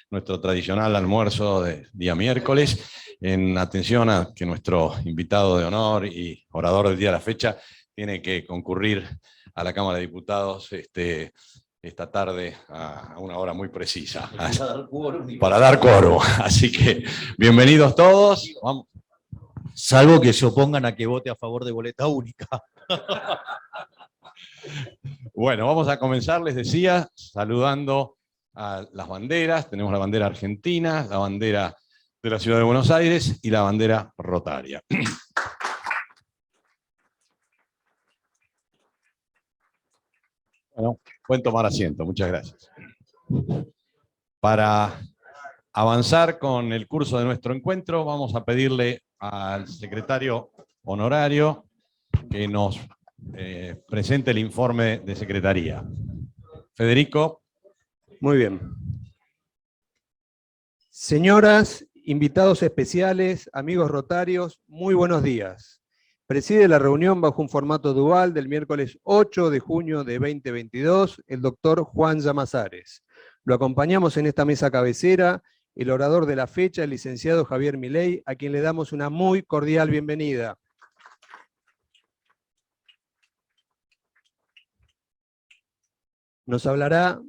nuestro tradicional almuerzo de día miércoles, en atención a que nuestro invitado de honor y orador del día de la fecha tiene que concurrir a la Cámara de Diputados esta tarde a una hora muy precisa. Para dar quórum. Así que bienvenidos todos. Vamos. Salvo que se opongan a que vote a favor de boleta única. Bueno, vamos a comenzar, les decía, saludando a las banderas. Tenemos la bandera argentina, la bandera de la Ciudad de Buenos Aires y la bandera rotaria. Bueno, pueden tomar asiento, muchas gracias. Para avanzar con el curso de nuestro encuentro, vamos a pedirle al secretario honorario que nos presente el informe de secretaría. Federico. Muy bien. Señoras, invitados especiales, amigos rotarios, muy buenos días. Preside la reunión bajo un formato dual del miércoles 8 de junio de 2022 el doctor Juan Llamazares. Lo acompañamos en esta mesa cabecera el orador de la fecha, el licenciado Javier Milei, a quien le damos una muy cordial bienvenida. Nos hablará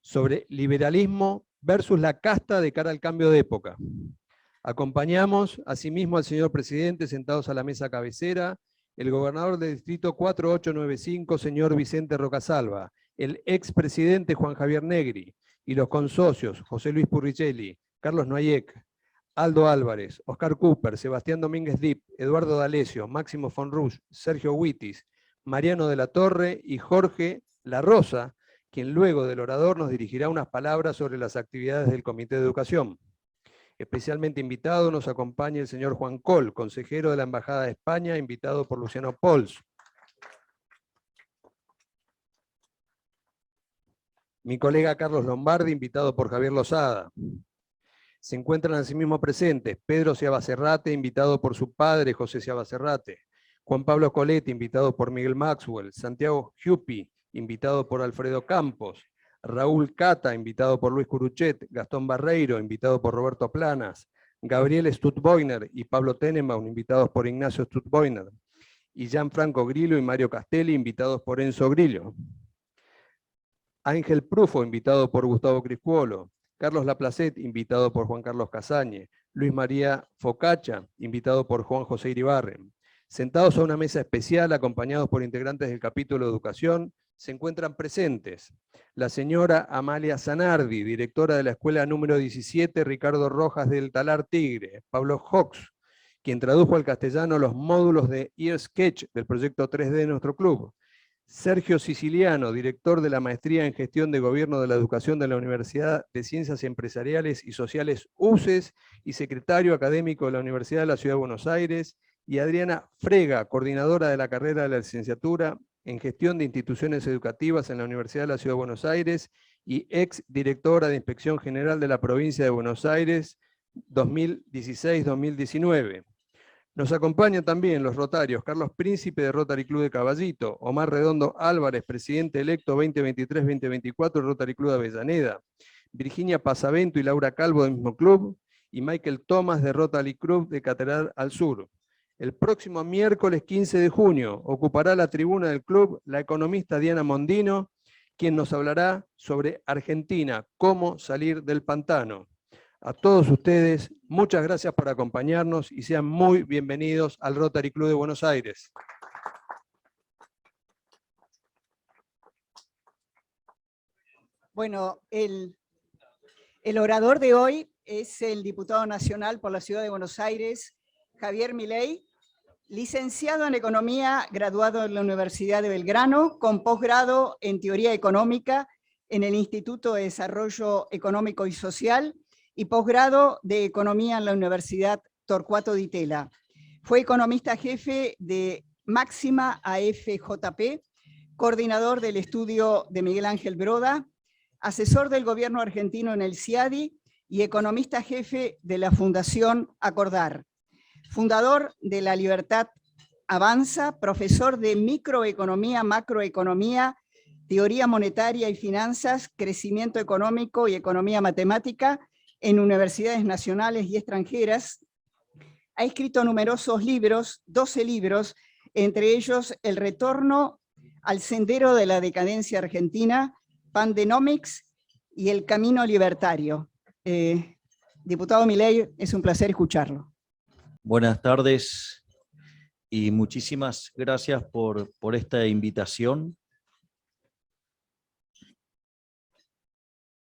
sobre liberalismo versus la casta de cara al cambio de época. Acompañamos asimismo al señor presidente, sentados a la mesa cabecera, el gobernador del distrito 4895, señor Vicente Rocasalva, el expresidente Juan Javier Negri, y los consocios José Luis Purricelli, Carlos Noayek, Aldo Álvarez, Oscar Cooper, Sebastián Domínguez Dip, Eduardo D'Alessio, Máximo Fonrush, Sergio Huitis, Mariano de la Torre y Jorge La Rosa, quien luego del orador nos dirigirá unas palabras sobre las actividades del Comité de Educación. Especialmente invitado nos acompaña el señor Juan Col, consejero de la Embajada de España, invitado por Luciano Pols. Mi colega Carlos Lombardi, invitado por Javier Lozada. Se encuentran asimismo presentes Pedro Ciabacerrate, invitado por su padre José Ciabacerrate, Juan Pablo Coletti, invitado por Miguel Maxwell, Santiago Giupi, invitado por Alfredo Campos, Raúl Cata, invitado por Luis Curuchet, Gastón Barreiro, invitado por Roberto Planas, Gabriel Stutboiner y Pablo Tenenbaum, invitados por Ignacio Stutboiner, y Gianfranco Grillo y Mario Castelli, invitados por Enzo Grillo. Ángel Prufo, invitado por Gustavo Criscuolo, Carlos Laplacet, invitado por Juan Carlos Casañe, Luis María Focacha, invitado por Juan José Iribarren. Sentados a una mesa especial, acompañados por integrantes del capítulo de Educación, se encuentran presentes la señora Amalia Zanardi, directora de la escuela número 17 Ricardo Rojas del Talar Tigre, Pablo Hawks, quien tradujo al castellano los módulos de eSketch del proyecto 3D de nuestro club, Sergio Siciliano, director de la Maestría en Gestión de Gobierno de la Educación de la Universidad de Ciencias Empresariales y Sociales UCES y secretario académico de la Universidad de la Ciudad de Buenos Aires, y Adriana Frega, coordinadora de la carrera de la licenciatura en Gestión de Instituciones Educativas en la Universidad de la Ciudad de Buenos Aires y ex directora de Inspección General de la Provincia de Buenos Aires 2016-2019. Nos acompañan también los rotarios Carlos Príncipe de Rotary Club de Caballito, Omar Redondo Álvarez, presidente electo 2023-2024 de Rotary Club de Avellaneda, Virginia Pasavento y Laura Calvo del mismo club, y Michael Thomas de Rotary Club de Catedral al Sur. El próximo miércoles 15 de junio ocupará la tribuna del club la economista Diana Mondino, quien nos hablará sobre Argentina, cómo salir del pantano. A todos ustedes, muchas gracias por acompañarnos y sean muy bienvenidos al Rotary Club de Buenos Aires. Bueno, el orador de hoy es el diputado nacional por la Ciudad de Buenos Aires, Javier Milei, licenciado en Economía, graduado en la Universidad de Belgrano, con posgrado en Teoría Económica en el Instituto de Desarrollo Económico y Social y posgrado de Economía en la Universidad Torcuato Di Tella. Fue economista jefe de Máxima AFJP, coordinador del estudio de Miguel Ángel Broda, asesor del gobierno argentino en el CIADI y economista jefe de la Fundación Acordar. Fundador de La Libertad Avanza, profesor de microeconomía, macroeconomía, teoría monetaria y finanzas, crecimiento económico y economía matemática, en universidades nacionales y extranjeras. Ha escrito numerosos libros, 12 libros, entre ellos El retorno al sendero de la decadencia argentina, Pandenomics y El camino libertario. Diputado Milei, es un placer escucharlo. Buenas tardes y muchísimas gracias por esta invitación.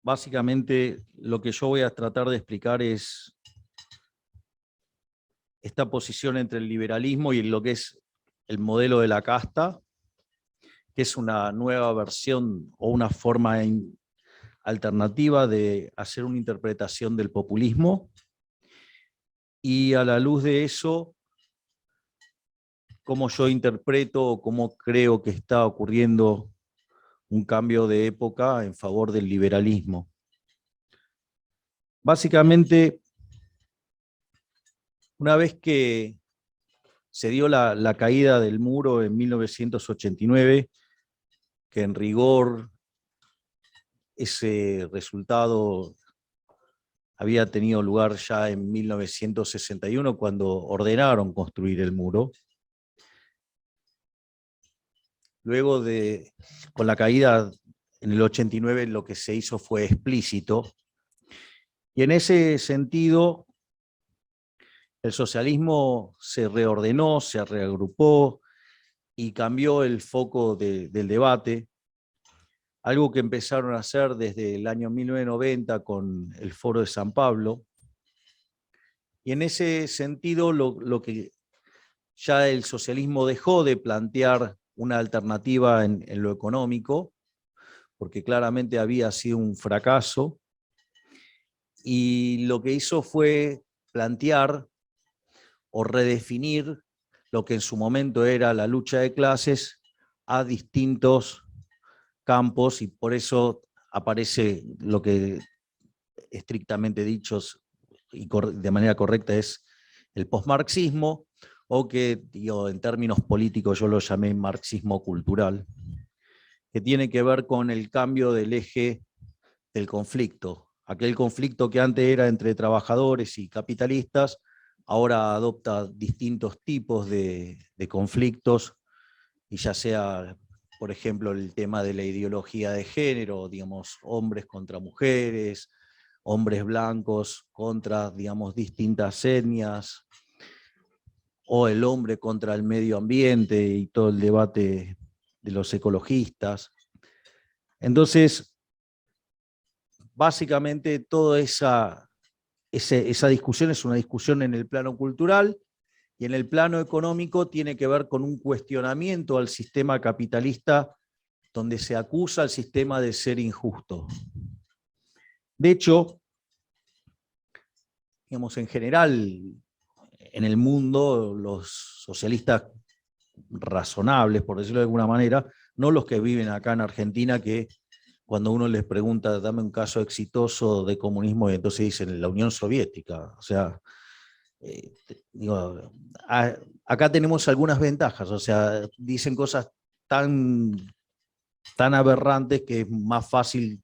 Básicamente lo que yo voy a tratar de explicar es esta posición entre el liberalismo y lo que es el modelo de la casta, que es una nueva versión o una forma alternativa de hacer una interpretación del populismo. Y a la luz de eso, cómo yo interpreto o cómo creo que está ocurriendo un cambio de época en favor del liberalismo. Básicamente, una vez que se dio la caída del muro en 1989, que en rigor ese resultado había tenido lugar ya en 1961, cuando ordenaron construir el muro. Luego con la caída en el 89, lo que se hizo fue explícito. Y en ese sentido, el socialismo se reordenó, se reagrupó y cambió el foco del debate. Algo que empezaron a hacer desde el año 1990 con el Foro de San Pablo. Y en ese sentido, lo que ya el socialismo dejó de plantear una alternativa en lo económico, porque claramente había sido un fracaso, y lo que hizo fue plantear o redefinir lo que en su momento era la lucha de clases a distintos campos, y por eso aparece lo que estrictamente dicho y de manera correcta es el posmarxismo, o que en términos políticos yo lo llamé marxismo cultural, que tiene que ver con el cambio del eje del conflicto. Aquel conflicto que antes era entre trabajadores y capitalistas, ahora adopta distintos tipos de conflictos, y ya sea, por ejemplo, el tema de la ideología de género, digamos, hombres contra mujeres, hombres blancos contra, digamos, distintas etnias, o el hombre contra el medio ambiente y todo el debate de los ecologistas. Entonces, básicamente toda esa discusión es una discusión en el plano cultural, y en el plano económico tiene que ver con un cuestionamiento al sistema capitalista, donde se acusa al sistema de ser injusto. De hecho, digamos, en general, en el mundo, los socialistas razonables, por decirlo de alguna manera, no los que viven acá en Argentina, que cuando uno les pregunta, dame un caso exitoso de comunismo, y entonces dicen la Unión Soviética. O sea, acá tenemos algunas ventajas, o sea, dicen cosas tan aberrantes que es más fácil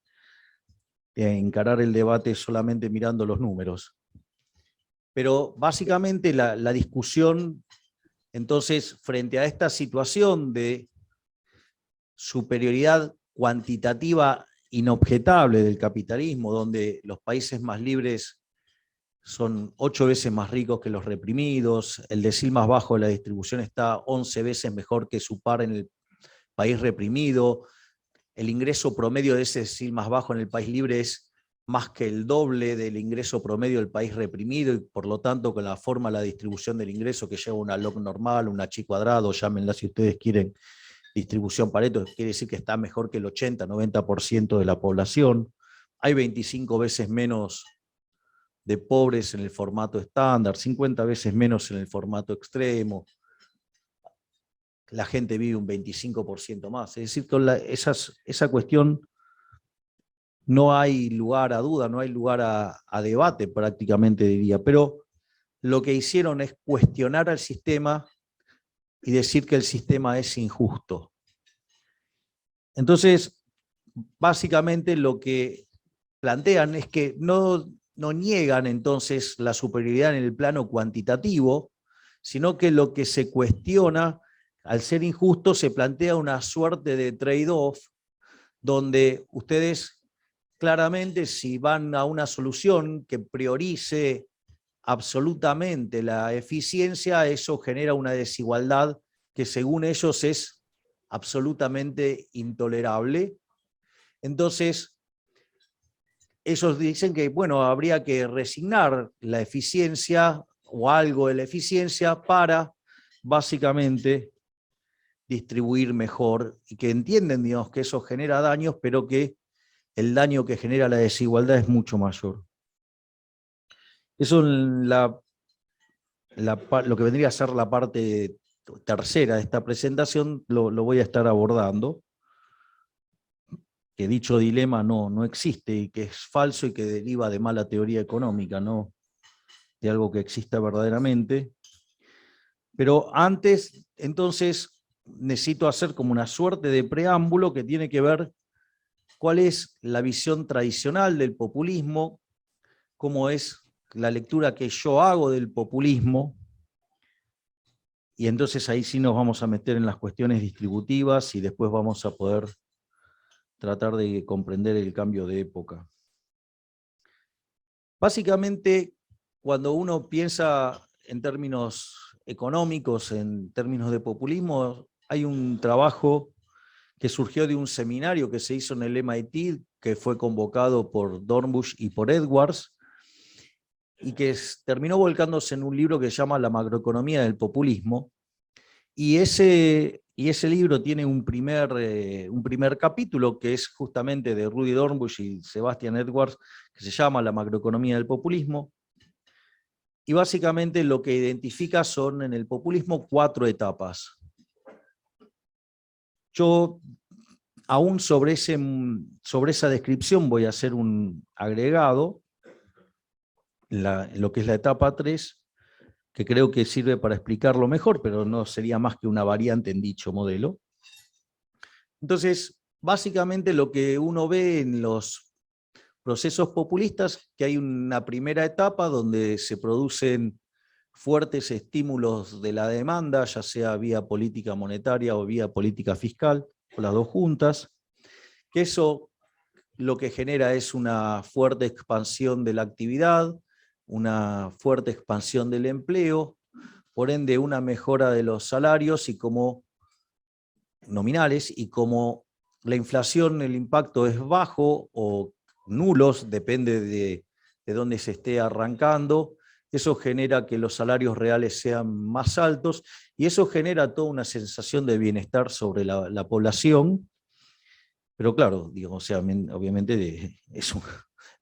encarar el debate solamente mirando los números. Pero básicamente la discusión, entonces, frente a esta situación de superioridad cuantitativa inobjetable del capitalismo, donde los países más libres son 8 veces más ricos que los reprimidos, el decil más bajo de la distribución está 11 veces mejor que su par en el país reprimido, el ingreso promedio de ese decil más bajo en el país libre es más que el doble del ingreso promedio del país reprimido, y por lo tanto con la forma de la distribución del ingreso que lleva una log normal, una chi cuadrado, llámenla si ustedes quieren, distribución Pareto, quiere decir que está mejor que el 80-90% de la población. Hay 25 veces menos de pobres en el formato estándar, 50 veces menos en el formato extremo. La gente vive un 25% más. Es decir, con esa cuestión no hay lugar a duda, no hay lugar a debate prácticamente, diría. Pero lo que hicieron es cuestionar al sistema y decir que el sistema es injusto. Entonces, básicamente lo que plantean es que no no niegan entonces la superioridad en el plano cuantitativo, sino que lo que se cuestiona, al ser injusto, se plantea una suerte de trade-off, donde ustedes claramente, si van a una solución que priorice absolutamente la eficiencia, eso genera una desigualdad que según ellos es absolutamente intolerable. Entonces, ellos dicen que, bueno, habría que resignar la eficiencia o algo de la eficiencia para básicamente distribuir mejor, y que entienden, digamos, que eso genera daños, pero que el daño que genera la desigualdad es mucho mayor. Eso es lo que vendría a ser la parte tercera de esta presentación, lo voy a estar abordando, que dicho dilema no existe y que es falso y que deriva de mala teoría económica, no de algo que exista verdaderamente. Pero antes, entonces, necesito hacer como una suerte de preámbulo que tiene que ver cuál es la visión tradicional del populismo, cómo es la lectura que yo hago del populismo, y entonces ahí sí nos vamos a meter en las cuestiones distributivas y después vamos a poder tratar de comprender el cambio de época. Básicamente, cuando uno piensa en términos económicos, en términos de populismo, hay un trabajo que surgió de un seminario que se hizo en el MIT, que fue convocado por Dornbusch y por Edwards, y que terminó volcándose en un libro que se llama La macroeconomía del populismo, y ese libro tiene un primer capítulo que es justamente de Rudy Dornbusch y Sebastian Edwards, que se llama La macroeconomía del populismo, y básicamente lo que identifica son en el populismo 4 etapas. Yo aún sobre esa descripción voy a hacer un agregado, lo que es la etapa 3, que creo que sirve para explicarlo mejor, pero no sería más que una variante en dicho modelo. Entonces, básicamente lo que uno ve en los procesos populistas, que hay una primera etapa donde se producen fuertes estímulos de la demanda, ya sea vía política monetaria o vía política fiscal, o las dos juntas, que eso lo que genera es una fuerte expansión de la actividad, una fuerte expansión del empleo, por ende una mejora de los salarios y como nominales, y como la inflación, el impacto es bajo o nulos, depende de dónde se esté arrancando, eso genera que los salarios reales sean más altos y eso genera toda una sensación de bienestar sobre la población. Pero claro, digo, o sea, obviamente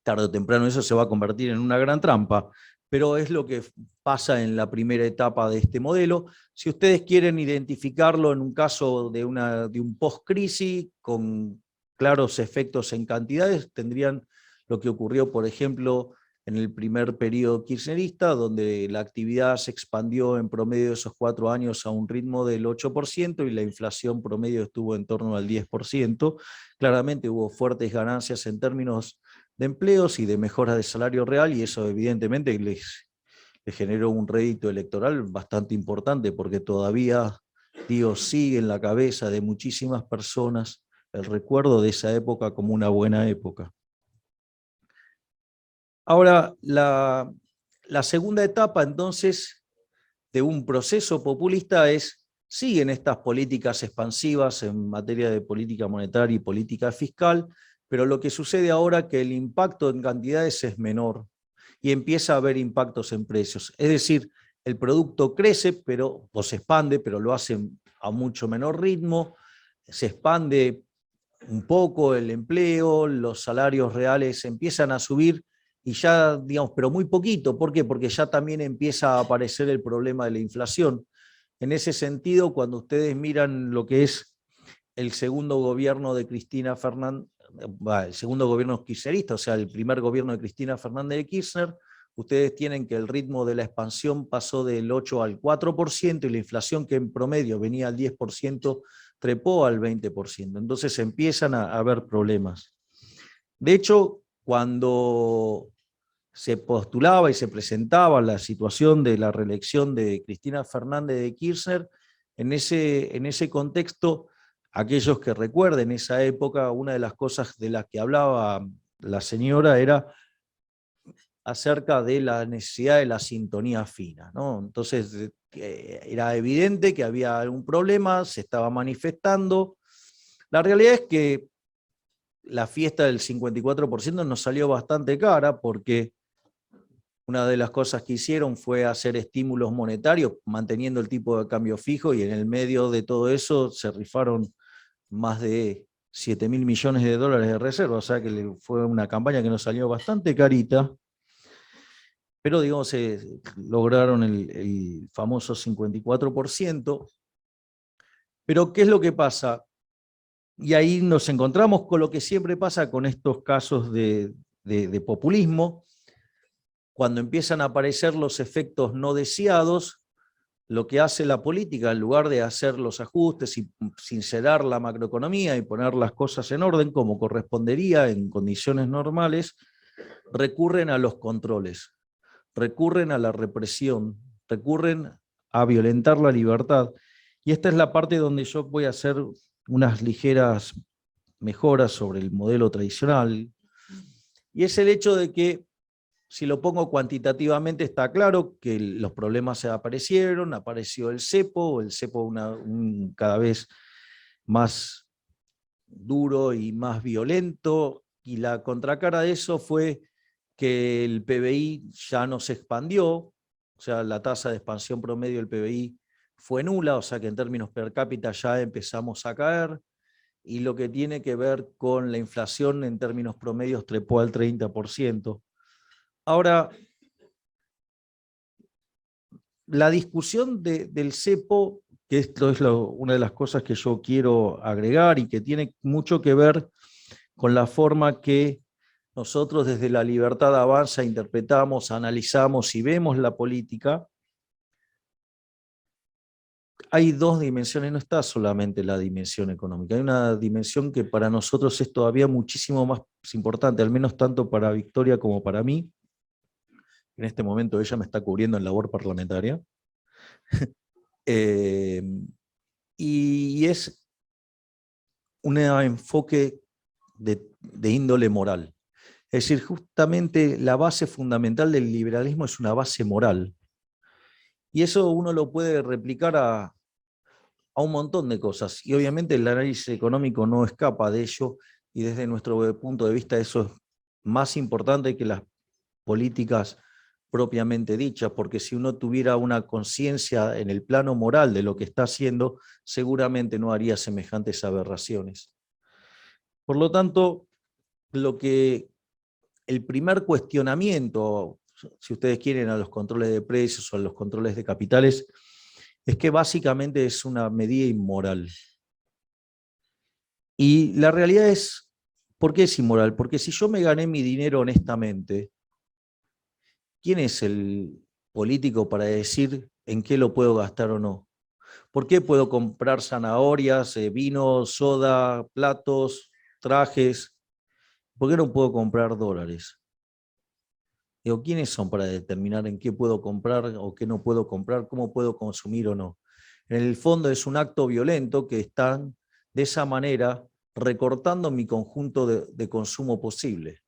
tarde o temprano eso se va a convertir en una gran trampa, pero es lo que pasa en la primera etapa de este modelo. Si ustedes quieren identificarlo en un caso de un post-crisis con claros efectos en cantidades, tendrían lo que ocurrió, por ejemplo, en el primer periodo kirchnerista, donde la actividad se expandió en promedio de esos 4 años a un ritmo del 8% y la inflación promedio estuvo en torno al 10%. Claramente hubo fuertes ganancias en términos de empleos y de mejoras de salario real, y eso evidentemente les generó un rédito electoral bastante importante, porque todavía, digo, sigue en la cabeza de muchísimas personas el recuerdo de esa época como una buena época. Ahora, la segunda etapa, entonces, de un proceso populista siguen estas políticas expansivas en materia de política monetaria y política fiscal, pero lo que sucede ahora es que el impacto en cantidades es menor y empieza a haber impactos en precios. Es decir, el producto crece o se expande, pero lo hace a mucho menor ritmo, se expande un poco el empleo, los salarios reales empiezan a subir y ya, digamos, pero muy poquito. ¿Por qué? Porque ya también empieza a aparecer el problema de la inflación. En ese sentido, cuando ustedes miran lo que es el segundo gobierno de Cristina Fernández, el segundo gobierno kirchnerista, o sea, el primer gobierno de Cristina Fernández de Kirchner, ustedes tienen que el ritmo de la expansión pasó del 8 al 4% y la inflación, que en promedio venía al 10%, trepó al 20%. Entonces empiezan a haber problemas. De hecho, cuando se postulaba y se presentaba la situación de la reelección de Cristina Fernández de Kirchner. En ese contexto, aquellos que recuerden esa época, una de las cosas de las que hablaba la señora era acerca de la necesidad de la sintonía fina, ¿no? Entonces, era evidente que había algún problema, se estaba manifestando. La realidad es que la fiesta del 54% nos salió bastante cara porque una de las cosas que hicieron fue hacer estímulos monetarios manteniendo el tipo de cambio fijo, y en el medio de todo eso se rifaron más de 7.000 millones de dólares de reserva, o sea que fue una campaña que nos salió bastante carita, pero digamos, lograron el famoso 54%. Pero ¿qué es lo que pasa? Y ahí nos encontramos con lo que siempre pasa con estos casos de populismo. Cuando empiezan a aparecer los efectos no deseados, lo que hace la política, en lugar de hacer los ajustes y sincerar la macroeconomía y poner las cosas en orden como correspondería en condiciones normales, recurren a los controles, recurren a la represión, recurren a violentar la libertad. Y esta es la parte donde yo voy a hacer unas ligeras mejoras sobre el modelo tradicional, y es el hecho de que, si lo pongo cuantitativamente, está claro que los problemas se aparecieron, apareció el cepo cada vez más duro y más violento, y la contracara de eso fue que el PBI ya no se expandió, o sea, la tasa de expansión promedio del PBI fue nula, o sea que en términos per cápita ya empezamos a caer, y lo que tiene que ver con la inflación en términos promedios trepó al 30%. Ahora, la discusión del cepo, que esto es una de las cosas que yo quiero agregar y que tiene mucho que ver con la forma que nosotros desde La Libertad Avanza interpretamos, analizamos y vemos la política. Hay dos dimensiones, no está solamente la dimensión económica, hay una dimensión que para nosotros es todavía muchísimo más importante, al menos tanto para Victoria como para mí. En este momento ella me está cubriendo en labor parlamentaria. Y es un enfoque de índole moral. Es decir, justamente la base fundamental del liberalismo es una base moral. Y eso uno lo puede replicar a un montón de cosas. Y obviamente el análisis económico no escapa de ello, y desde nuestro punto de vista eso es más importante que las políticas propiamente dichas, porque si uno tuviera una conciencia en el plano moral de lo que está haciendo, seguramente no haría semejantes aberraciones. Por lo tanto, el primer cuestionamiento, si ustedes quieren, a los controles de precios o a los controles de capitales, es que básicamente es una medida inmoral. Y la realidad es, ¿por qué es inmoral? Porque si yo me gané mi dinero honestamente, ¿quién es el político para decir en qué lo puedo gastar o no? ¿Por qué puedo comprar zanahorias, vino, soda, platos, trajes? ¿Por qué no puedo comprar dólares? Digo, ¿quiénes son para determinar en qué puedo comprar o qué no puedo comprar, cómo puedo consumir o no? En el fondo es un acto violento que están de esa manera recortando mi conjunto de consumo posible.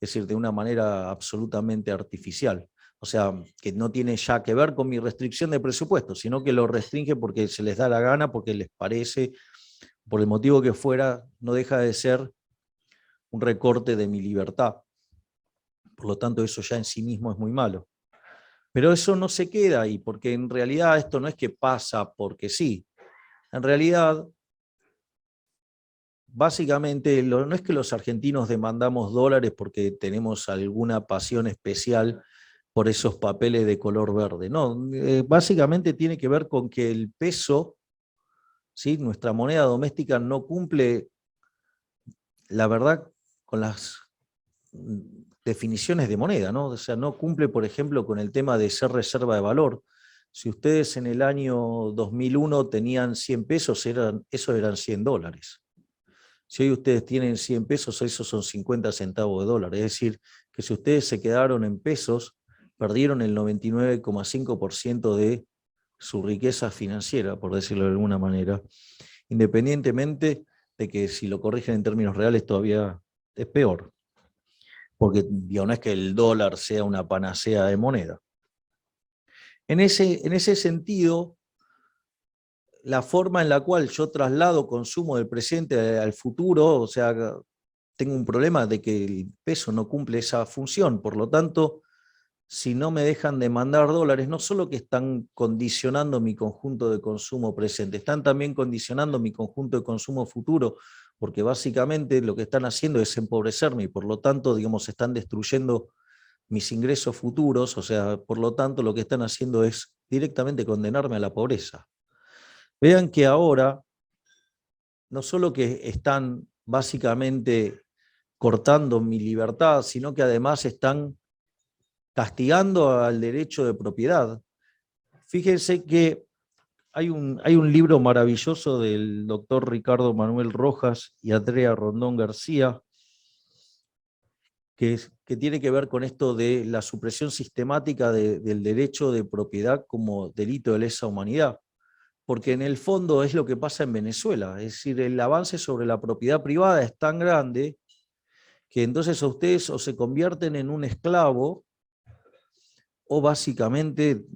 Es decir, de una manera absolutamente artificial. O sea, que no tiene ya que ver con mi restricción de presupuesto, sino que lo restringe porque se les da la gana, porque les parece, por el motivo que fuera, no deja de ser un recorte de mi libertad. Por lo tanto, eso ya en sí mismo es muy malo. Pero eso no se queda ahí, porque en realidad esto no es que pasa porque sí. En realidad, básicamente, no es que los argentinos demandamos dólares porque tenemos alguna pasión especial por esos papeles de color verde. No, básicamente tiene que ver con que el peso, ¿sí?, nuestra moneda doméstica, no cumple, la verdad, con las definiciones de moneda, ¿no? O sea, no cumple, por ejemplo, con el tema de ser reserva de valor. Si ustedes en el año 2001 tenían 100 pesos, esos eran 100 dólares. Si hoy ustedes tienen 100 pesos, esos son 50 centavos de dólar. Es decir, que si ustedes se quedaron en pesos, perdieron el 99,5% de su riqueza financiera, por decirlo de alguna manera, independientemente de que si lo corrigen en términos reales todavía es peor, porque no es que el dólar sea una panacea de moneda. En ese sentido, la forma en la cual yo traslado consumo del presente al futuro, o sea, tengo un problema de que el peso no cumple esa función, por lo tanto, si no me dejan de mandar dólares, no solo que están condicionando mi conjunto de consumo presente, están también condicionando mi conjunto de consumo futuro, porque básicamente lo que están haciendo es empobrecerme y por lo tanto, digamos, están destruyendo mis ingresos futuros, o sea, por lo tanto, lo que están haciendo es directamente condenarme a la pobreza. Vean que ahora, no solo que están básicamente cortando mi libertad, sino que además están castigando al derecho de propiedad. Fíjense que hay un libro maravilloso del doctor Ricardo Manuel Rojas y Andrea Rondón García, que tiene que ver con esto de la supresión sistemática del derecho de propiedad como delito de lesa humanidad. Porque en el fondo es lo que pasa en Venezuela, es decir, el avance sobre la propiedad privada es tan grande que entonces a ustedes o se convierten en un esclavo o básicamente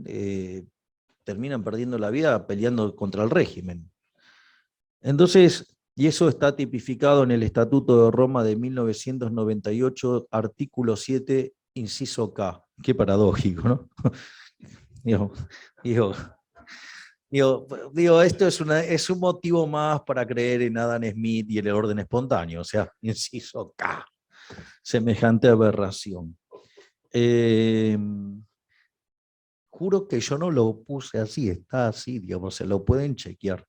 terminan perdiendo la vida peleando contra el régimen. Entonces, y eso está tipificado en el Estatuto de Roma de 1998, artículo 7, inciso K. Qué paradójico, ¿no? Digo, esto es un motivo más para creer en Adam Smith y el orden espontáneo, o sea, inciso K, semejante aberración. Juro que yo no lo puse así, está así, digamos, se lo pueden chequear.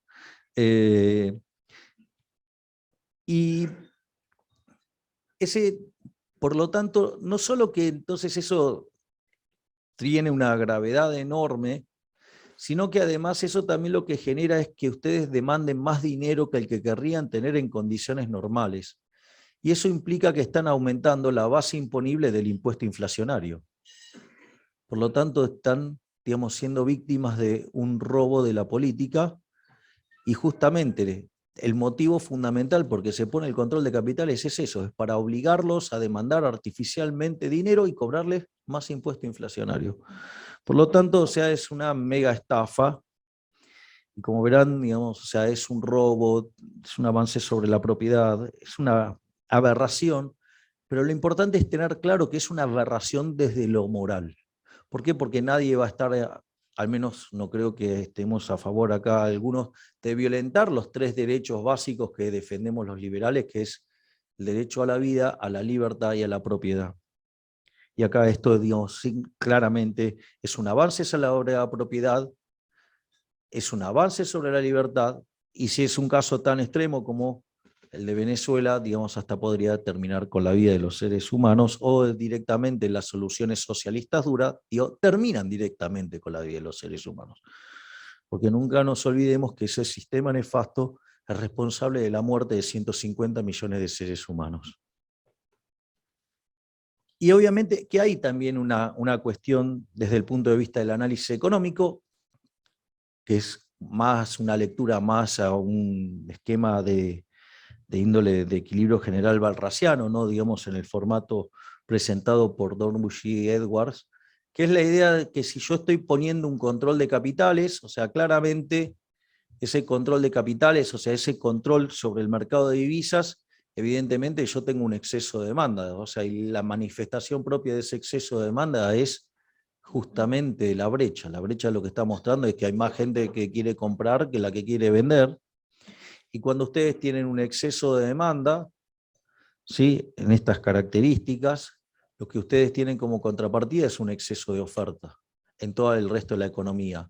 Y por lo tanto, no solo que entonces eso tiene una gravedad enorme, sino que además eso también lo que genera es que ustedes demanden más dinero que el que querrían tener en condiciones normales. Y eso implica que están aumentando la base imponible del impuesto inflacionario. Por lo tanto, están, digamos, siendo víctimas de un robo de la política y justamente el motivo fundamental por qué se pone el control de capitales es eso, es para obligarlos a demandar artificialmente dinero y cobrarles más impuesto inflacionario. Por lo tanto, o sea, es una mega estafa y como verán, digamos, o sea, es un robo, es un avance sobre la propiedad, es una aberración, pero lo importante es tener claro que es una aberración desde lo moral. ¿Por qué? Porque nadie va a estar, al menos no creo que estemos a favor acá algunos, de violentar los tres derechos básicos que defendemos los liberales, que es el derecho a la vida, a la libertad y a la propiedad. Y acá esto, digamos, claramente es un avance sobre la propiedad, es un avance sobre la libertad, y si es un caso tan extremo como el de Venezuela, digamos, hasta podría terminar con la vida de los seres humanos, o directamente las soluciones socialistas duras, terminan directamente con la vida de los seres humanos. Porque nunca nos olvidemos que ese sistema nefasto es responsable de la muerte de 150 millones de seres humanos. Y obviamente que hay también una cuestión desde el punto de vista del análisis económico, que es más una lectura más a un esquema de índole de equilibrio general balraciano, ¿no? Digamos en el formato presentado por Dornbusch y Edwards, que es la idea de que si yo estoy poniendo un control de capitales, o sea, claramente ese control de capitales, o sea, ese control sobre el mercado de divisas, evidentemente yo tengo un exceso de demanda, o sea, y la manifestación propia de ese exceso de demanda es justamente la brecha. La brecha lo que está mostrando es que hay más gente que quiere comprar que la que quiere vender, y cuando ustedes tienen un exceso de demanda, ¿sí?, en estas características, lo que ustedes tienen como contrapartida es un exceso de oferta en todo el resto de la economía.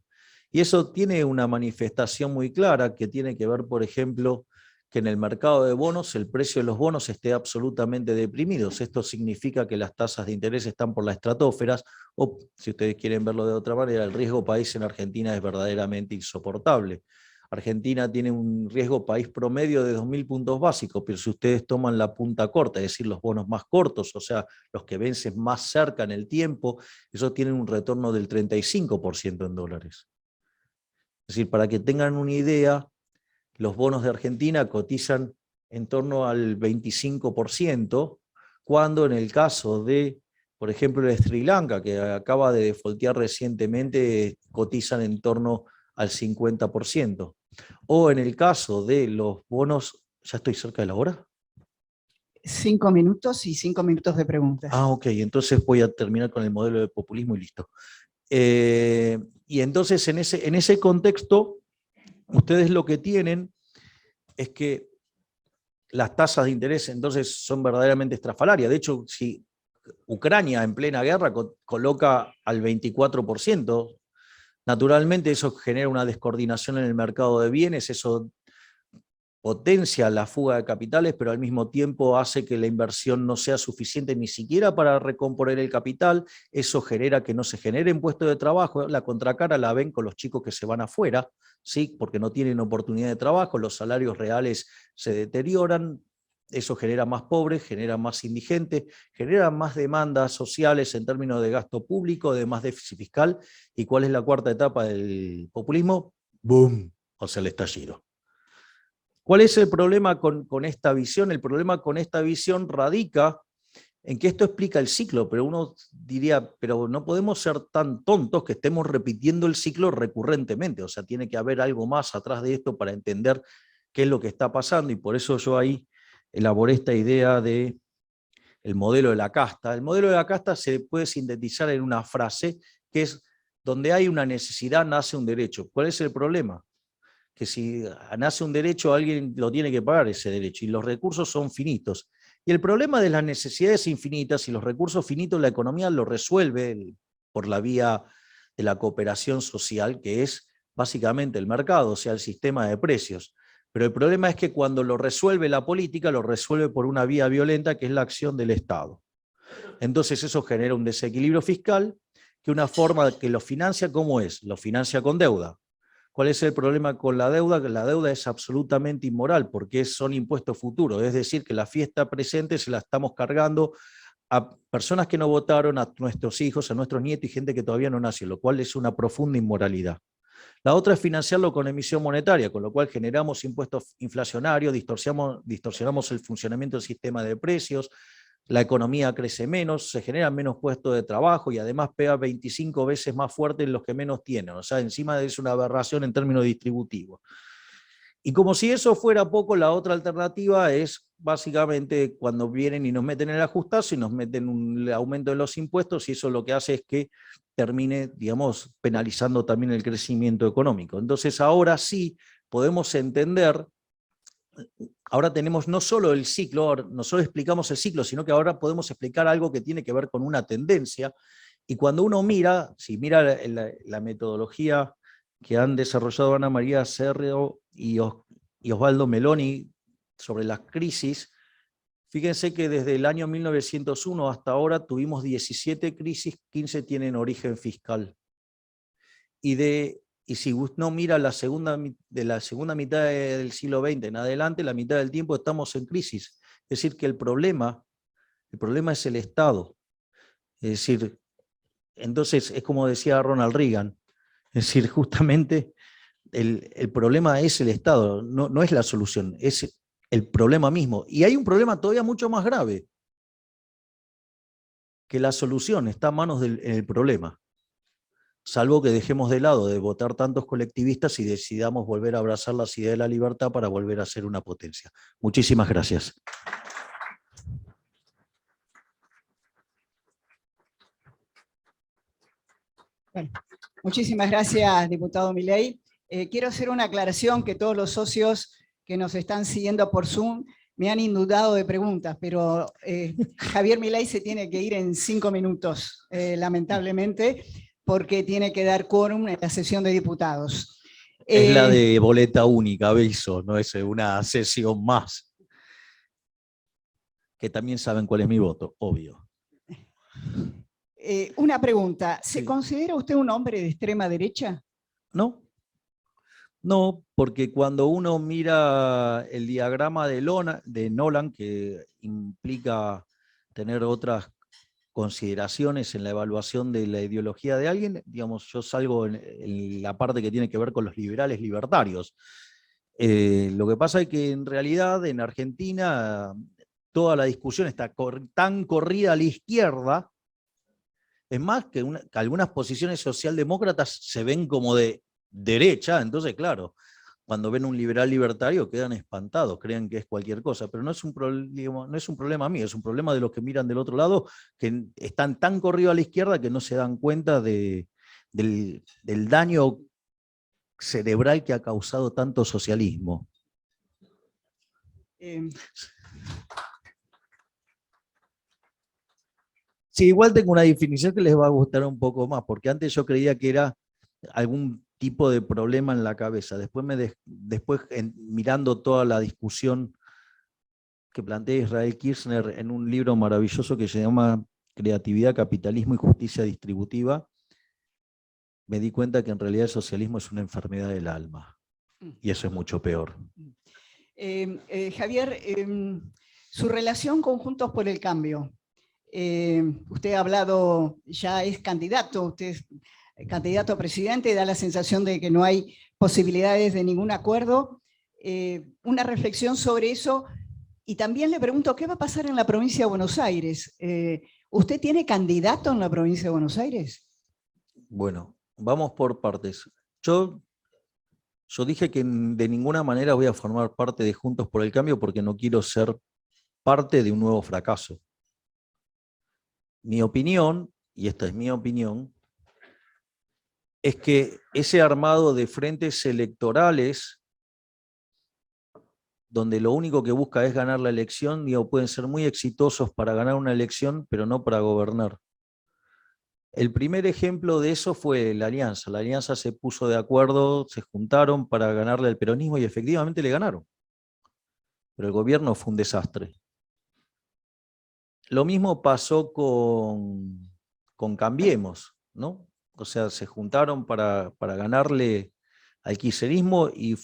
Y eso tiene una manifestación muy clara que tiene que ver, por ejemplo, que en el mercado de bonos el precio de los bonos esté absolutamente deprimido. Esto significa que las tasas de interés están por las estratosferas, o si ustedes quieren verlo de otra manera, el riesgo país en Argentina es verdaderamente insoportable. Argentina tiene un riesgo país promedio de 2.000 puntos básicos, pero si ustedes toman la punta corta, es decir, los bonos más cortos, o sea, los que vencen más cerca en el tiempo, esos tienen un retorno del 35% en dólares. Es decir, para que tengan una idea, los bonos de Argentina cotizan en torno al 25%, cuando en el caso de, por ejemplo, de Sri Lanka, que acaba de defaultear recientemente, cotizan en torno al 50%. O en el caso de los bonos, ¿ya estoy cerca de la hora? 5 minutos y 5 minutos de preguntas. Ah, ok, entonces voy a terminar con el modelo de populismo y listo. Y entonces en ese contexto, ustedes lo que tienen es que las tasas de interés entonces son verdaderamente estrafalarias. De hecho, si Ucrania en plena guerra coloca al 24%, naturalmente eso genera una descoordinación en el mercado de bienes, eso potencia la fuga de capitales, pero al mismo tiempo hace que la inversión no sea suficiente ni siquiera para recomponer el capital. Eso genera que no se generen puestos de trabajo. La contracara la ven con los chicos que se van afuera, ¿sí? Porque no tienen oportunidad de trabajo, los salarios reales se deterioran, eso genera más pobres, genera más indigentes, genera más demandas sociales en términos de gasto público, de más déficit fiscal. ¿Y cuál es la cuarta etapa del populismo? ¡Boom! O sea, el estallido. ¿Cuál es el problema con esta visión? El problema con esta visión radica en que esto explica el ciclo, pero uno diría, pero no podemos ser tan tontos que estemos repitiendo el ciclo recurrentemente, o sea, tiene que haber algo más atrás de esto para entender qué es lo que está pasando, y por eso yo ahí elaboré esta idea de el modelo de la casta. El modelo de la casta se puede sintetizar en una frase que es: donde hay una necesidad nace un derecho. ¿Cuál es el problema? Que si nace un derecho, alguien lo tiene que pagar ese derecho, y los recursos son finitos. Y el problema de las necesidades infinitas y los recursos finitos, la economía lo resuelve por la vía de la cooperación social, que es básicamente el mercado, o sea, el sistema de precios. Pero el problema es que cuando lo resuelve la política, lo resuelve por una vía violenta, que es la acción del Estado. Entonces eso genera un desequilibrio fiscal, que una forma que lo financia, ¿cómo es? Lo financia con deuda. ¿Cuál es el problema con la deuda? Que la deuda es absolutamente inmoral, porque son impuestos futuros, es decir, que la fiesta presente se la estamos cargando a personas que no votaron, a nuestros hijos, a nuestros nietos y gente que todavía no nació, lo cual es una profunda inmoralidad. La otra es financiarlo con emisión monetaria, con lo cual generamos impuestos inflacionarios, distorsionamos el funcionamiento del sistema de precios, la economía crece menos, se generan menos puestos de trabajo y además pega 25 veces más fuerte en los que menos tienen. O sea, encima es una aberración en términos distributivos. Y como si eso fuera poco, la otra alternativa es básicamente cuando vienen y nos meten el ajustazo y nos meten un aumento de los impuestos, y eso lo que hace es que termine, digamos, penalizando también el crecimiento económico. Entonces ahora sí podemos entender. Ahora tenemos no solo el ciclo, no solo explicamos el ciclo, sino que ahora podemos explicar algo que tiene que ver con una tendencia. Y cuando uno mira, si mira la metodología que han desarrollado Ana María Cerro y Osvaldo Meloni sobre las crisis, fíjense que desde el año 1901 hasta ahora tuvimos 17 crisis, 15 tienen origen fiscal. Y si uno mira de la segunda mitad del siglo XX en adelante, la mitad del tiempo estamos en crisis. Es decir, que el problema es el Estado. Es decir, entonces es como decía Ronald Reagan, es decir, justamente el problema es el Estado, no es la solución, es el problema mismo. Y hay un problema todavía mucho más grave, que la solución está a manos del problema. Salvo que dejemos de lado de votar tantos colectivistas y decidamos volver a abrazar las ideas de la libertad para volver a ser una potencia. Muchísimas gracias. Bueno, muchísimas gracias, diputado Milei. Quiero hacer una aclaración que todos los socios que nos están siguiendo por Zoom me han inundado de preguntas, pero Javier Milei se tiene que ir en 5 minutos, lamentablemente, porque tiene que dar quórum en la sesión de diputados. Es la de boleta única, aviso, no es una sesión más. Que también saben cuál es mi voto, obvio. Una pregunta, ¿se Sí. considera usted un hombre de extrema derecha? No, No, porque cuando uno mira el diagrama de Nolan, que implica tener otras consideraciones en la evaluación de la ideología de alguien, digamos, yo salgo en la parte que tiene que ver con los liberales libertarios. Lo que pasa es que en realidad en Argentina toda la discusión está tan corrida a la izquierda, es más que algunas posiciones socialdemócratas se ven como de derecha, entonces claro, cuando ven un liberal libertario quedan espantados, creen que es cualquier cosa, pero no es un problema mío, es un problema de los que miran del otro lado, que están tan corridos a la izquierda que no se dan cuenta del daño cerebral que ha causado tanto socialismo. Sí, igual tengo una definición que les va a gustar un poco más, porque antes yo creía que era algún tipo de problema en la cabeza. Después, mirando toda la discusión que plantea Israel Kirchner en un libro maravilloso que se llama Creatividad, Capitalismo y Justicia Distributiva, me di cuenta que en realidad el socialismo es una enfermedad del alma. Y eso es mucho peor. Javier, su relación con Juntos por el Cambio. Usted ha hablado, ya es candidato, usted es candidato a presidente, da la sensación de que no hay posibilidades de ningún acuerdo. Una reflexión sobre eso. Y también le pregunto, ¿qué va a pasar en la provincia de Buenos Aires? ¿Usted tiene candidato en la provincia de Buenos Aires? Bueno, vamos por partes. Yo dije que de ninguna manera voy a formar parte de Juntos por el Cambio porque no quiero ser parte de un nuevo fracaso. Mi opinión, y esta es mi opinión, es que ese armado de frentes electorales, donde lo único que busca es ganar la elección, pueden ser muy exitosos para ganar una elección, pero no para gobernar. El primer ejemplo de eso fue la Alianza. La Alianza se puso de acuerdo, se juntaron para ganarle al peronismo y efectivamente le ganaron. Pero el gobierno fue un desastre. Lo mismo pasó con Cambiemos, ¿no? O sea, se juntaron para ganarle al kirchnerismo y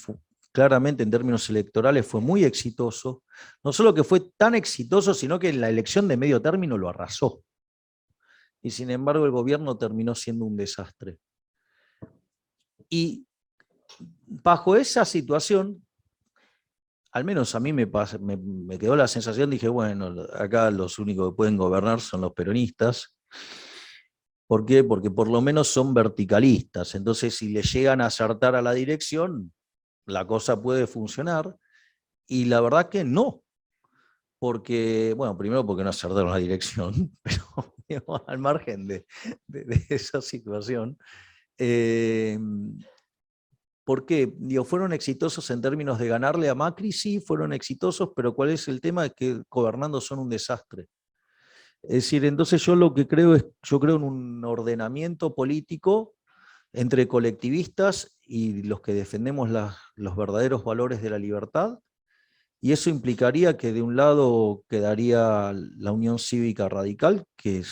claramente en términos electorales fue muy exitoso. No solo que fue tan exitoso, sino que en la elección de medio término lo arrasó. Y sin embargo el gobierno terminó siendo un desastre. Y bajo esa situación, al menos a mí me quedó la sensación, dije, bueno, acá los únicos que pueden gobernar son los peronistas. ¿Por qué? Porque por lo menos son verticalistas. Entonces, si le llegan a acertar a la dirección, la cosa puede funcionar. Y la verdad que no. Porque, bueno, primero porque no acertaron la dirección, pero digamos, al margen de esa situación. ¿Por qué? Fueron exitosos en términos de ganarle a Macri, sí, fueron exitosos, pero ¿cuál es el tema? Es que gobernando son un desastre. Es decir, entonces yo lo que creo es, yo creo en un ordenamiento político entre colectivistas y los que defendemos los verdaderos valores de la libertad, y eso implicaría que de un lado quedaría la Unión Cívica Radical, que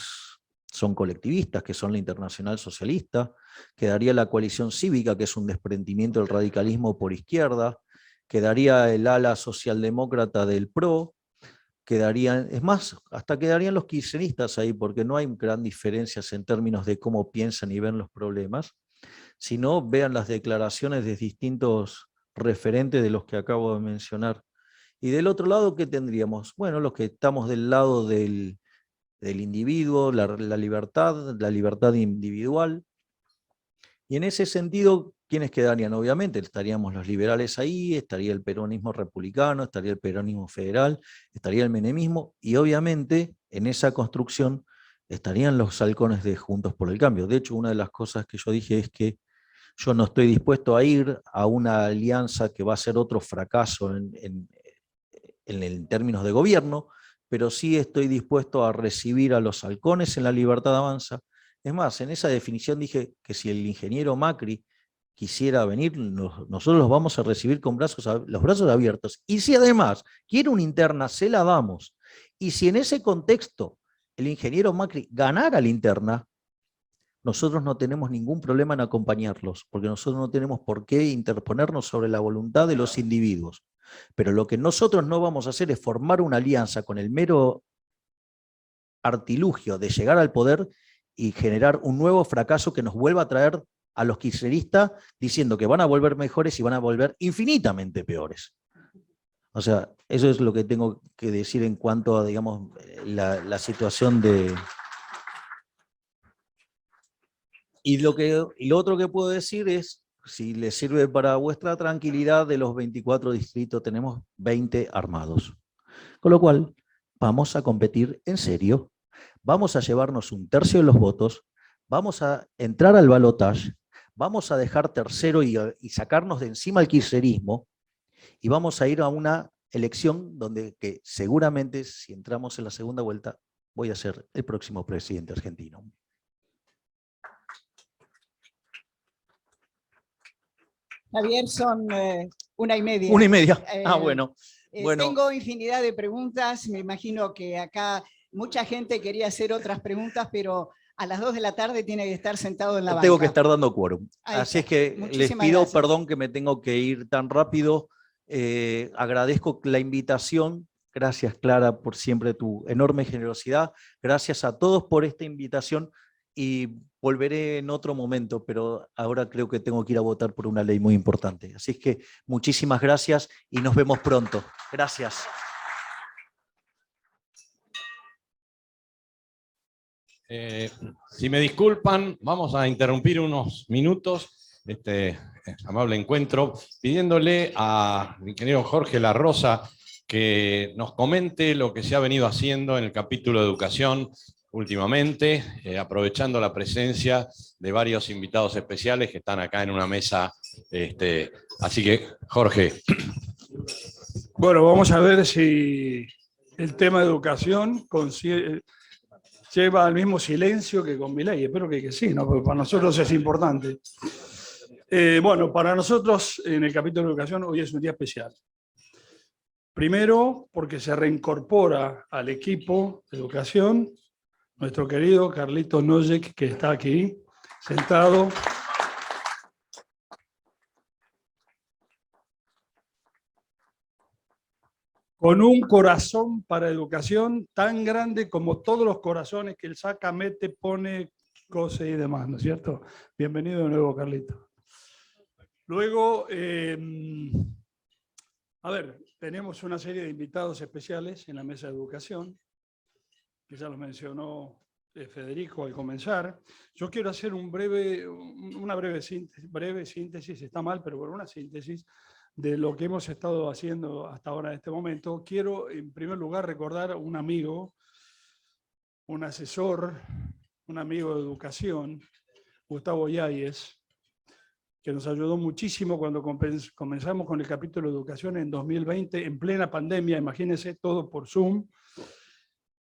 son colectivistas, que son la Internacional Socialista, quedaría la Coalición Cívica, que es un desprendimiento del radicalismo por izquierda, quedaría el ala socialdemócrata del PRO, es más, hasta quedarían los kirchneristas ahí, porque no hay gran diferencias en términos de cómo piensan y ven los problemas, sino vean las declaraciones de distintos referentes de los que acabo de mencionar. Y del otro lado, ¿qué tendríamos? Bueno, los que estamos del lado del individuo, la libertad individual. Y en ese sentido, ¿quiénes quedarían? Obviamente estaríamos los liberales ahí, estaría el peronismo republicano, estaría el peronismo federal, estaría el menemismo, y obviamente en esa construcción estarían los halcones de Juntos por el Cambio. De hecho, una de las cosas que yo dije es que yo no estoy dispuesto a ir a una alianza que va a ser otro fracaso en términos de gobierno, pero sí estoy dispuesto a recibir a los halcones en La Libertad Avanza. Es más, en esa definición dije que si el ingeniero Macri quisiera venir, nosotros los vamos a recibir con los brazos abiertos. Y si además quiere una interna, se la damos. Y si en ese contexto el ingeniero Macri ganara la interna, nosotros no tenemos ningún problema en acompañarlos, porque nosotros no tenemos por qué interponernos sobre la voluntad de los individuos. Pero lo que nosotros no vamos a hacer es formar una alianza con el mero artilugio de llegar al poder y generar un nuevo fracaso que nos vuelva a traer a los kirchneristas diciendo que van a volver mejores y van a volver infinitamente peores. O sea, eso es lo que tengo que decir en cuanto a, digamos, la situación de... Y lo otro que puedo decir es, si les sirve para vuestra tranquilidad, de los 24 distritos tenemos 20 armados. Con lo cual, vamos a competir en serio, vamos a llevarnos 1/3 de los votos, vamos a entrar al balotaje, vamos a dejar tercero y sacarnos de encima el kirchnerismo, y vamos a ir a una elección donde que seguramente, si entramos en la segunda vuelta, voy a ser el próximo presidente argentino. Javier, son 1:30. 1:30. Bueno. Tengo infinidad de preguntas, me imagino que acá mucha gente quería hacer otras preguntas, pero a las 2 de la tarde tiene que estar sentado en la banca. Tengo que estar dando quórum. Así es que Muchísimas les pido gracias. perdón que me tengo que ir tan rápido. Agradezco la invitación. Gracias, Clara, por siempre tu enorme generosidad. Gracias a todos por esta invitación y volveré en otro momento, pero ahora creo que tengo que ir a votar por una ley muy importante. Así es que muchísimas gracias y nos vemos pronto. Gracias. Si me disculpan, vamos a interrumpir unos minutos este amable encuentro, pidiéndole a mi ingeniero Jorge La Rosa que nos comente lo que se ha venido haciendo en el capítulo de educación últimamente, aprovechando la presencia de varios invitados especiales que están acá en una mesa. Así que, Jorge. Bueno, vamos a ver si el tema de educación lleva al mismo silencio que con Milei. Espero que sí, ¿no? Porque para nosotros es importante. Bueno, para nosotros en el capítulo de educación hoy es un día especial. Primero, porque se reincorpora al equipo de educación nuestro querido Carlitos Noyek, que está aquí sentado. Con un corazón para educación tan grande como todos los corazones que él saca, mete, pone, cose y demás, ¿no es cierto? Bienvenido de nuevo, Carlito. Luego, a ver, tenemos una serie de invitados especiales en la mesa de educación, que ya lo mencionó Federico al comenzar. Yo quiero hacer una breve síntesis, está mal, pero bueno, una síntesis de lo que hemos estado haciendo hasta ahora en este momento. Quiero, en primer lugar, recordar a un amigo, un asesor, un amigo de educación, Gustavo Yáñez, que nos ayudó muchísimo cuando comenzamos con el capítulo de educación en 2020, en plena pandemia, imagínense, todo por Zoom.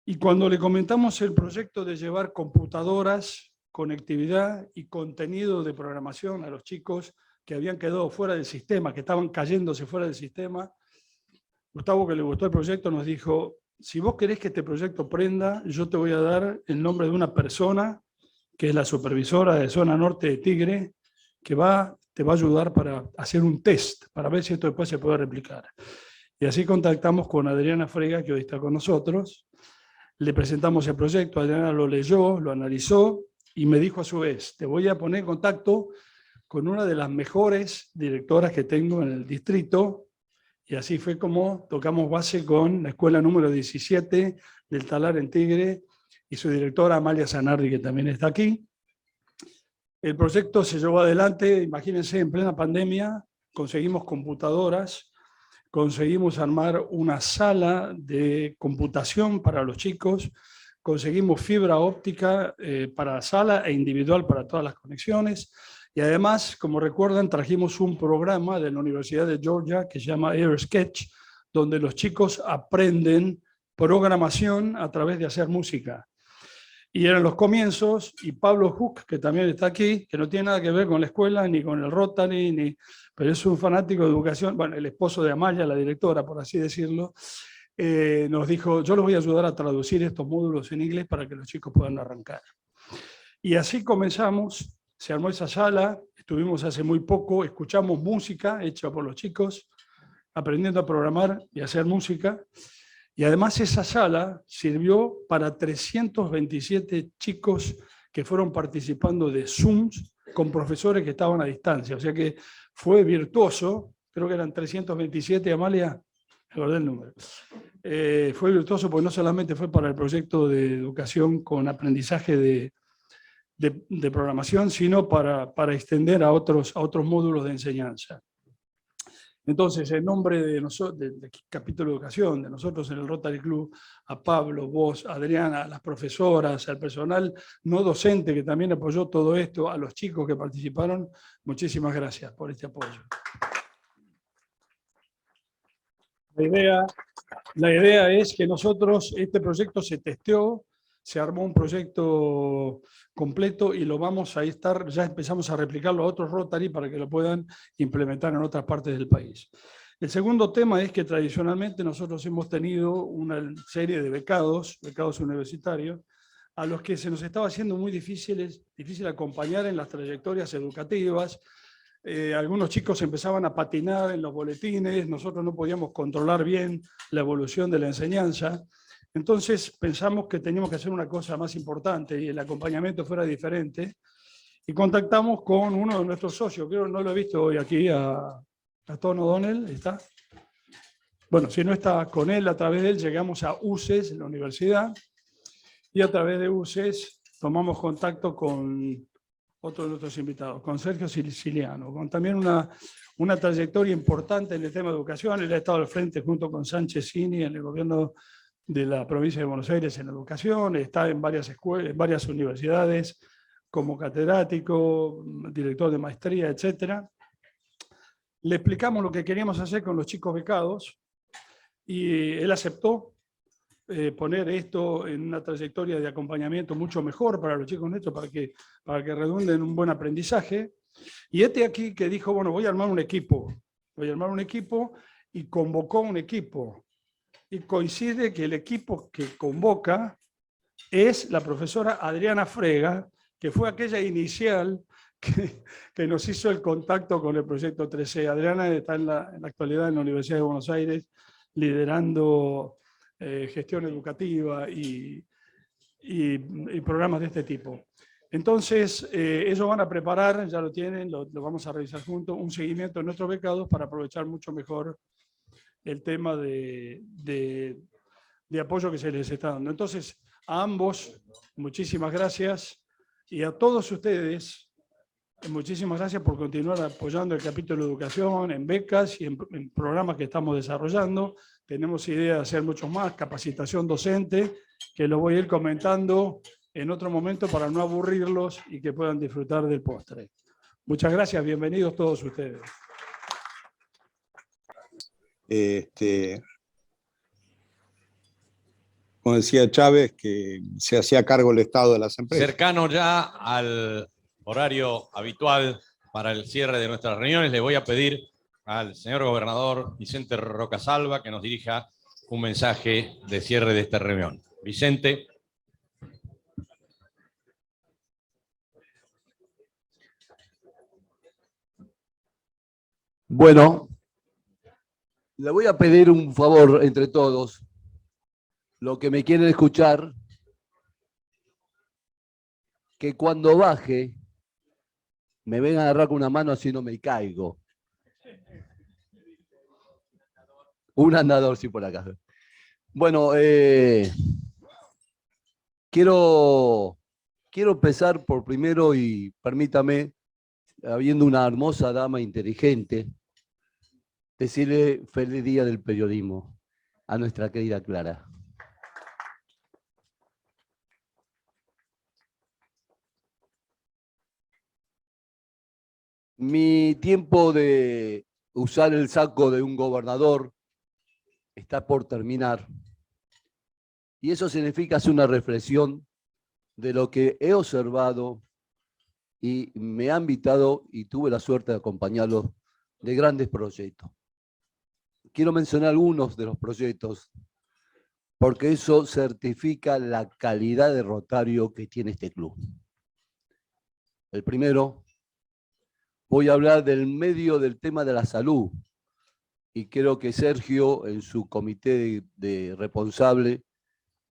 Y cuando le comentamos el proyecto de llevar computadoras, conectividad y contenido de programación a los chicos que habían quedado fuera del sistema, que estaban cayéndose fuera del sistema, Gustavo, que le gustó el proyecto, nos dijo: si vos querés que este proyecto prenda, yo te voy a dar el nombre de una persona que es la supervisora de Zona Norte de Tigre, que te va a ayudar para hacer un test, para ver si esto después se puede replicar. Y así contactamos con Adriana Frega, que hoy está con nosotros. Le presentamos el proyecto, Adriana lo leyó, lo analizó y me dijo a su vez: te voy a poner en contacto con una de las mejores directoras que tengo en el distrito. Y así fue como tocamos base con la escuela número 17 del Talar en Tigre y su directora Amalia Zanardi, que también está aquí. El proyecto se llevó adelante, imagínense, en plena pandemia. Conseguimos computadoras, conseguimos armar una sala de computación para los chicos, conseguimos fibra óptica para sala e individual para todas las conexiones. Y además, como recuerdan, trajimos un programa de la Universidad de Georgia que se llama AirSketch, donde los chicos aprenden programación a través de hacer música. Y eran los comienzos, y Pablo Hook, que también está aquí, que no tiene nada que ver con la escuela, ni con el Rotary, pero es un fanático de educación, bueno, el esposo de Amalia, la directora, por así decirlo, nos dijo: yo los voy a ayudar a traducir estos módulos en inglés para que los chicos puedan arrancar. Y así comenzamos, se armó esa sala, estuvimos hace muy poco, escuchamos música hecha por los chicos, aprendiendo a programar y a hacer música. Y además esa sala sirvió para 327 chicos que fueron participando de Zooms con profesores que estaban a distancia. O sea que fue virtuoso, creo que eran 327, Amalia, me acordé el número. Fue virtuoso porque no solamente fue para el proyecto de educación con aprendizaje de programación, sino para extender a otros módulos de enseñanza. Entonces, en nombre de nosotros, del capítulo de educación, de nosotros en el Rotary Club, a Pablo, vos, Adriana, a las profesoras, al personal no docente que también apoyó todo esto, a los chicos que participaron, muchísimas gracias por este apoyo. La idea es que nosotros, este proyecto se testeó, se armó un proyecto completo y lo vamos a estar, ya empezamos a replicarlo a otros Rotary para que lo puedan implementar en otras partes del país. El segundo tema es que tradicionalmente nosotros hemos tenido una serie de becados universitarios, a los que se nos estaba haciendo muy difícil acompañar en las trayectorias educativas. Algunos chicos empezaban a patinar en los boletines, nosotros no podíamos controlar bien la evolución de la enseñanza. Entonces pensamos que teníamos que hacer una cosa más importante y el acompañamiento fuera diferente. Y contactamos con uno de nuestros socios, creo que no lo he visto hoy aquí, a Tom O'Donnell, ¿está? Bueno, si no está con él, a través de él llegamos a UCES, la universidad, y a través de UCES tomamos contacto con otro de nuestros invitados, con Sergio Siciliano, con también una trayectoria importante en el tema de educación. Él ha estado al frente junto con Sánchez Cini en el gobierno de la provincia de Buenos Aires en educación, está en varias escuelas, en varias universidades, como catedrático, director de maestría, etc. Le explicamos lo que queríamos hacer con los chicos becados y él aceptó poner esto en una trayectoria de acompañamiento mucho mejor para los chicos nuestros, para que redunden en un buen aprendizaje. Y aquí que dijo, bueno, voy a armar un equipo y convocó un equipo. Y coincide que el equipo que convoca es la profesora Adriana Frega, que fue aquella inicial que nos hizo el contacto con el proyecto 3C. Adriana está en la actualidad en la Universidad de Buenos Aires liderando gestión educativa y programas de este tipo. Entonces, ellos van a preparar, ya lo tienen, lo vamos a revisar juntos, un seguimiento de nuestros becados para aprovechar mucho mejor el tema de apoyo que se les está dando. Entonces, a ambos, muchísimas gracias, y a todos ustedes, muchísimas gracias por continuar apoyando el capítulo de educación en becas y en programas que estamos desarrollando. Tenemos idea de hacer muchos más, capacitación docente, que lo voy a ir comentando en otro momento para no aburrirlos y que puedan disfrutar del postre. Muchas gracias, bienvenidos todos ustedes. Como decía Chávez, que se hacía cargo el Estado de las empresas. Cercano ya al horario habitual para el cierre de nuestras reuniones, le voy a pedir al señor gobernador Vicente Rocasalva que nos dirija un mensaje de cierre de esta reunión. Vicente. Bueno, le voy a pedir un favor entre todos. Los que me quieren escuchar, que cuando baje me vengan a agarrar con una mano así no me caigo. Un andador, sí, por acá. Bueno, quiero empezar por primero, y permítame, habiendo una hermosa dama inteligente, decirle feliz día del periodismo a nuestra querida Clara. Mi tiempo de usar el saco de un gobernador está por terminar. Y eso significa hacer una reflexión de lo que he observado y me ha invitado y tuve la suerte de acompañarlo de grandes proyectos. Quiero mencionar algunos de los proyectos porque eso certifica la calidad de rotario que tiene este club. El primero, voy a hablar del medio del tema de la salud. Y creo que Sergio, en su comité de responsable,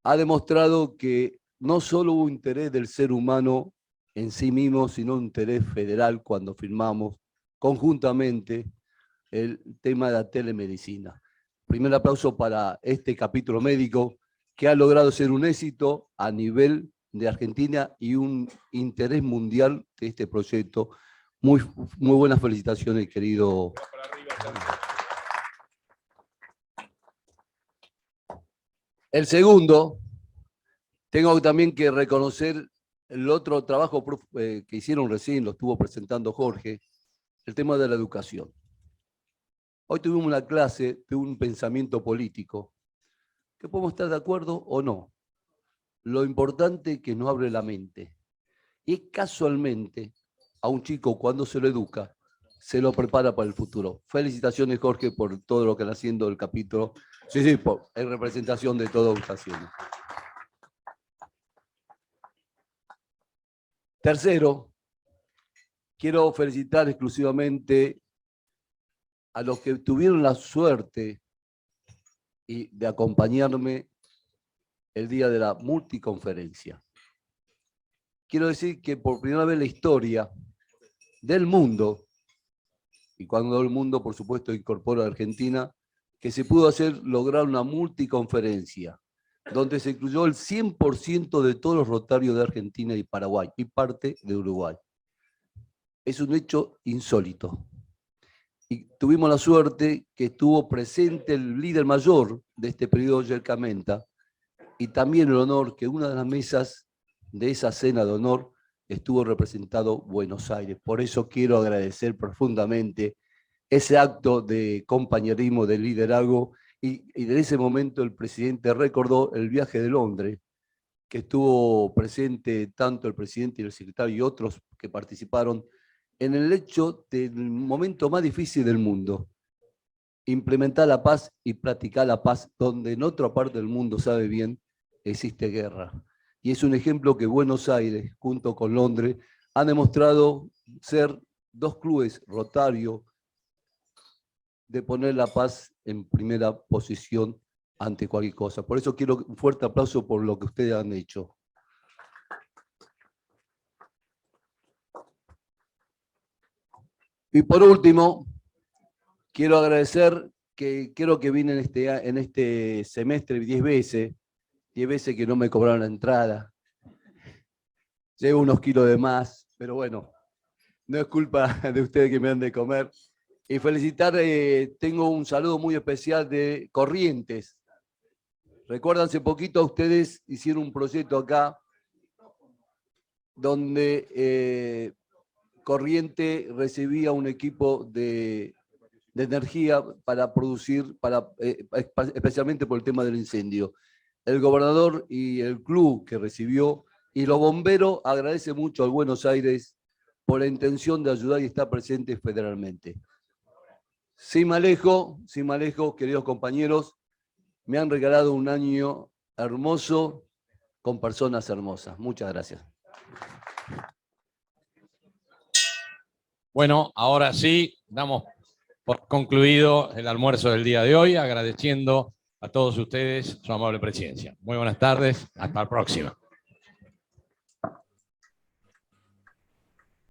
ha demostrado que no solo hubo interés del ser humano en sí mismo, sino un interés federal cuando firmamos conjuntamente el tema de la telemedicina. Primer aplauso para este capítulo médico que ha logrado ser un éxito a nivel de Argentina y un interés mundial de este proyecto. Muy buenas felicitaciones, querido. El segundo, tengo también que reconocer el otro trabajo que hicieron recién, lo estuvo presentando Jorge, el tema de la educación. Hoy tuvimos una clase de un pensamiento político, que podemos estar de acuerdo o no. Lo importante es que nos abre la mente. Y casualmente, a un chico cuando se lo educa, se lo prepara para el futuro. Felicitaciones, Jorge, por todo lo que están haciendo el capítulo. Sí, en representación de todo lo que está haciendo. Tercero, quiero felicitar exclusivamente a los que tuvieron la suerte de acompañarme el día de la multiconferencia. Quiero decir que por primera vez en la historia del mundo, y cuando el mundo, por supuesto, incorpora a Argentina, que se pudo lograr una multiconferencia, donde se incluyó el 100% de todos los rotarios de Argentina y Paraguay, y parte de Uruguay. Es un hecho insólito. Y tuvimos la suerte que estuvo presente el líder mayor de este periodo, Yerka Menta, y también el honor que una de las mesas de esa cena de honor estuvo representado Buenos Aires. Por eso quiero agradecer profundamente ese acto de compañerismo, de liderazgo, y en ese momento el presidente recordó el viaje de Londres, que estuvo presente tanto el presidente y el secretario y otros que participaron en el hecho del momento más difícil del mundo, implementar la paz y practicar la paz, donde en otra parte del mundo, sabe bien, existe guerra. Y es un ejemplo que Buenos Aires, junto con Londres, han demostrado ser dos clubes rotarios de poner la paz en primera posición ante cualquier cosa. Por eso quiero un fuerte aplauso por lo que ustedes han hecho. Y por último, quiero agradecer que creo que vine en este semestre 10 veces que no me cobraron la entrada. Llevo unos kilos de más, pero bueno, no es culpa de ustedes que me han de comer. Y felicitar, tengo un saludo muy especial de Corrientes. Recuerdan, hace poquito ustedes hicieron un proyecto acá donde Corriente recibía un equipo de energía para producir, especialmente por el tema del incendio. El gobernador y el club que recibió, y los bomberos agradecen mucho al Buenos Aires por la intención de ayudar y estar presente federalmente. Sin me alejo, queridos compañeros, me han regalado un año hermoso con personas hermosas. Muchas gracias. Bueno, ahora sí, damos por concluido el almuerzo del día de hoy, agradeciendo a todos ustedes su amable presencia. Muy buenas tardes, hasta la próxima.